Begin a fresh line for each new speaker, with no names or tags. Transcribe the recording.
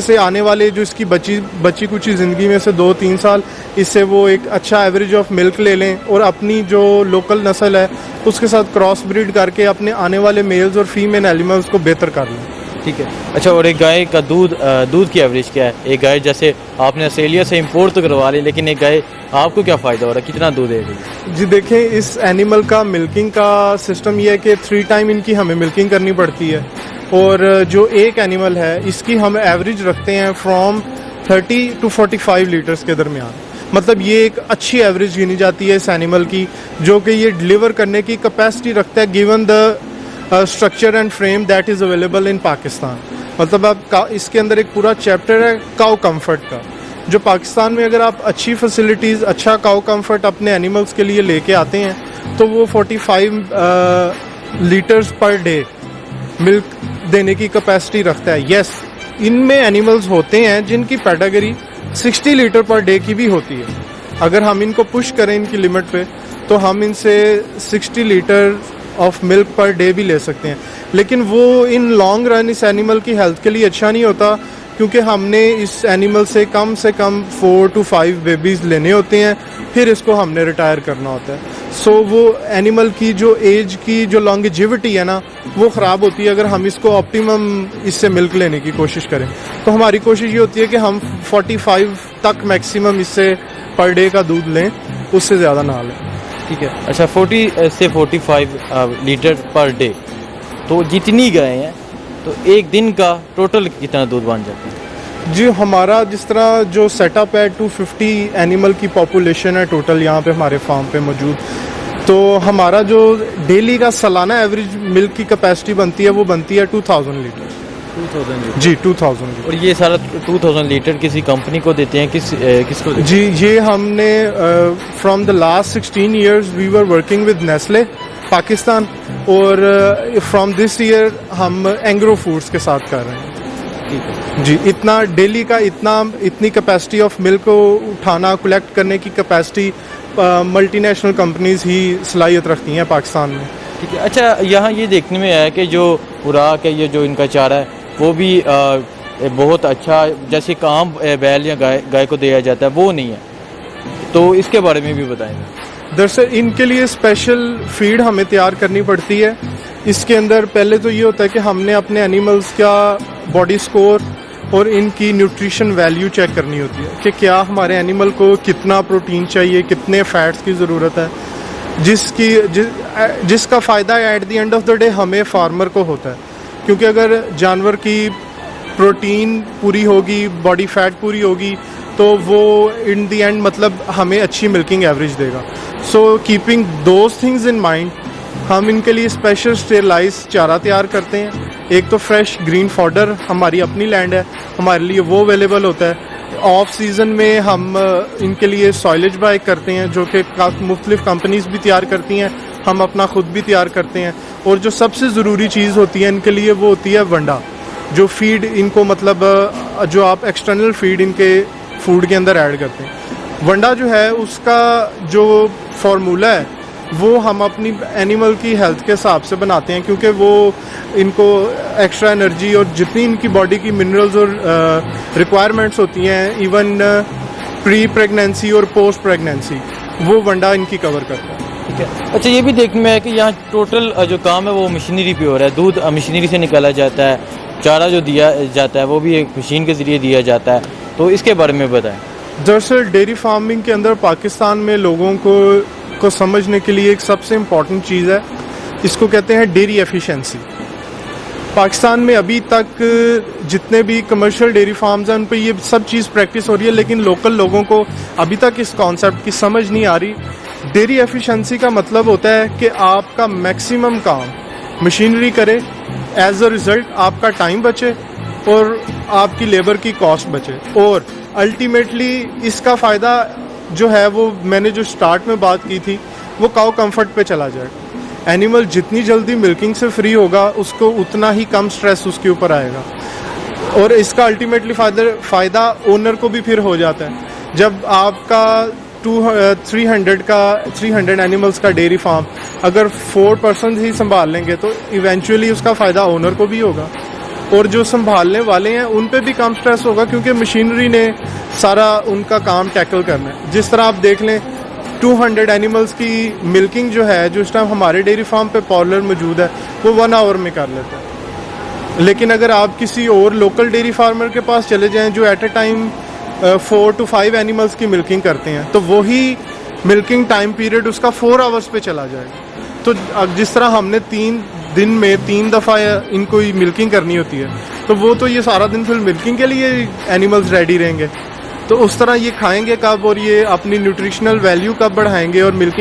से आने वाले जो इसकी बची कुछ ज़िंदगी में से 2-3 साल इससे वो एक अच्छा एवरेज ऑफ मिल्क ले लें और अपनी जो लोकल नस्ल है उसके साथ क्रॉस ब्रीड करके अपने आने वाले मेल्स और फीमेल एनिमल्स को बेहतर कर लें।
ठीक है। अच्छा, और एक गाय का दूध की एवरेज क्या है? एक गाय जैसे आपने ऑस्ट्रेलिया से इंपोर्ट तो करवा ली, लेकिन एक गाय आपको क्या फ़ायदा हो रहा है, कितना दूध देगी?
जी देखें, इस एनिमल का मिल्किंग का सिस्टम ये है कि 3 टाइम इनकी हमें मिल्किंग करनी पड़ती है और जो एक एनिमल है इसकी हम एवरेज रखते हैं फ्रॉम 30 to 45 लीटर्स के दरमियान। मतलब ये एक अच्छी एवरेज गिनी जाती है इस एनिमल की, जो कि ये डिलीवर करने की कैपेसिटी रखता है given the structure and frame that is available in Pakistan. मतलब आप इसके अंदर एक पूरा चैप्टर है काउ कंफर्ट का, जो पाकिस्तान में अगर आप अच्छी फैसिलिटीज़, अच्छा काउ कंफर्ट अपने एनिमल्स के लिए लेके आते हैं तो वो 45 लीटर्स पर डे मिल्क देने की कैपेसिटी रखता है। यस, इनमें एनिमल्स होते हैं जिनकी पैडागरी 60 लीटर पर डे की भी होती है। अगर हम इनको पुश करें इनकी लिमिट पे तो हम इनसे 60 litre of milk per day भी ले सकते हैं, लेकिन वो इन लॉन्ग रन इस एनिमल की हेल्थ के लिए अच्छा नहीं होता, क्योंकि हमने इस एनिमल से कम 4 to 5 बेबीज़ लेने होते हैं, फिर इसको हमने रिटायर करना होता है। सो वो एनिमल की जो एज की जो लॉन्गेजिविटी है ना, वो ख़राब होती है अगर हम इसको ऑप्टिमम इससे मिल्क लेने की कोशिश करें। तो हमारी कोशिश ये होती है कि हम 45 तक मैक्सिमम इससे पर डे का दूध लें, उससे ज़्यादा ना लें।
ठीक है। अच्छा, 40 से 45 लीटर पर डे, तो जितनी गाय हैं तो एक दिन का टोटल कितना दूध बन जाता है?
जी, हमारा जिस तरह जो सेटअप है 250 एनिमल की पॉपुलेशन है टोटल यहाँ पे हमारे फार्म पे मौजूद, तो हमारा जो डेली का सालाना एवरेज मिल्क की कैपेसिटी बनती है वो बनती है 2000 लीटर।
2000 लीटर?
जी, 2000 लीटर।
और ये सारा 2000 लीटर किसी कंपनी को देते हैं, किसको देते हैं?
जी, ये हमने from the last 16 years we were working with Nestle Pakistan, और फ्रॉम दिस ईयर हम एंग्रो फूड्स के साथ कर रहे हैं।
ठीक है
जी, इतना डेली का इतनी कैपेसिटी ऑफ मिल्क को उठाना, कलेक्ट करने की कैपेसिटी मल्टीनेशनल कंपनीज ही सलाहियत रखती हैं पाकिस्तान में।
ठीक है। अच्छा, यहाँ ये देखने में आया कि जो खुराक है, ये जो इनका चारा है वो भी बहुत अच्छा, जैसे काम बैल या गाय को दिया जाता है वो नहीं है, तो इसके बारे में भी बताएंगे।
दरअसल इनके लिए स्पेशल फीड हमें तैयार करनी पड़ती है। इसके अंदर पहले तो ये होता है कि हमने अपने एनिमल्स का बॉडी स्कोर और इनकी न्यूट्रिशन वैल्यू चेक करनी होती है कि क्या हमारे एनिमल को कितना प्रोटीन चाहिए, कितने फैट्स की ज़रूरत है, जिसका फ़ायदा at the end of the day हमें फार्मर को होता है, क्योंकि अगर जानवर की प्रोटीन पूरी होगी, बॉडी फैट पूरी होगी, तो वो इन द एंड मतलब हमें अच्छी मिल्किंग एवरेज देगा। So keeping those things in mind, हम इनके लिए स्पेशल स्टेरलाइज चारा तैयार करते हैं। एक तो फ्रेश ग्रीन फॉडर, हमारी अपनी लैंड है, हमारे लिए वो अवेलेबल होता है। ऑफ सीज़न में हम इनके लिए सॉइलेज बाय करते हैं, जो कि मुख्तलिफ कंपनीज भी तैयार करती हैं, हम अपना खुद भी तैयार करते हैं। और जो सबसे ज़रूरी चीज़ होती है इनके लिए वो होती है वंडा, जो फीड इनको मतलब जो आप एक्सटर्नल फीड इनके फूड के अंदर ऐड करते हैं। वंडा जो है उसका जो फार्मूला है वो हम अपनी एनिमल की हेल्थ के हिसाब से बनाते हैं, क्योंकि वो इनको एक्स्ट्रा एनर्जी और जितनी इनकी बॉडी की मिनरल्स और रिक्वायरमेंट्स होती हैं, इवन प्री प्रेगनेंसी और पोस्ट प्रेगनेंसी, वो वंडा इनकी कवर करता है।
ठीक है। अच्छा, ये भी देखने में है कि यहाँ टोटल जो काम है वो मशीनरी पे हो रहा है, दूध मशीनरी से निकाला जाता है, चारा जो दिया जाता है वो भी एक मशीन के ज़रिए दिया जाता है, तो इसके बारे में बताएं।
दरअसल डेयरी फार्मिंग के अंदर पाकिस्तान में लोगों को समझने के लिए एक सबसे इम्पॉर्टेंट चीज़ है, इसको कहते हैं डेयरी एफिशिएंसी। पाकिस्तान में अभी तक जितने भी कमर्शियल डेयरी फार्म्स हैं उन पे ये सब चीज़ प्रैक्टिस हो रही है, लेकिन लोकल लोगों को अभी तक इस कॉन्सेप्ट की समझ नहीं आ रही। डेयरी एफिशिएंसी का मतलब होता है कि आपका मैक्सिमम काम मशीनरी करे, एज अ रिज़ल्ट आपका टाइम बचे और आपकी लेबर की कॉस्ट बचे, और अल्टीमेटली इसका फ़ायदा जो है वो मैंने जो स्टार्ट में बात की थी वो काउ कंफर्ट पे चला जाएगा। एनिमल जितनी जल्दी मिल्किंग से फ्री होगा उसको उतना ही कम स्ट्रेस उसके ऊपर आएगा, और इसका अल्टीमेटली फ़ायदा ओनर को भी फिर हो जाता है। जब आपका 300 एनिमल्स का डेयरी फार्म अगर 4 पर्सन ही संभाल लेंगे तो इवेंचुअली उसका फ़ायदा ओनर को भी होगा। और जो संभालने वाले हैं उन पे भी कम स्ट्रेस होगा, क्योंकि मशीनरी ने सारा उनका काम टैकल करना है। जिस तरह आप देख लें 200 एनिमल्स की मिल्किंग जो है, जो इस टाइम हमारे डेयरी फार्म पे पॉलर मौजूद है, वो 1 आवर में कर लेते हैं। लेकिन अगर आप किसी और लोकल डेयरी फार्मर के पास चले जाएं जो at a time 4 to 5 animals की मिल्किंग करते हैं, तो वही मिल्किंग टाइम पीरियड उसका 4 आवर्स पे चला जाएगा। तो अब जिस तरह हमने 3 दिन में 3 दफ़ा इनको मिल्किंग करनी होती है, तो वो तो ये सारा दिन फिर मिल्किंग के लिए एनिमल्स रेडी रहेंगे। तो उस तरह ये खाएंगे कब और ये अपनी न्यूट्रिशनल वैल्यू कब बढ़ाएंगे और मिल्किंग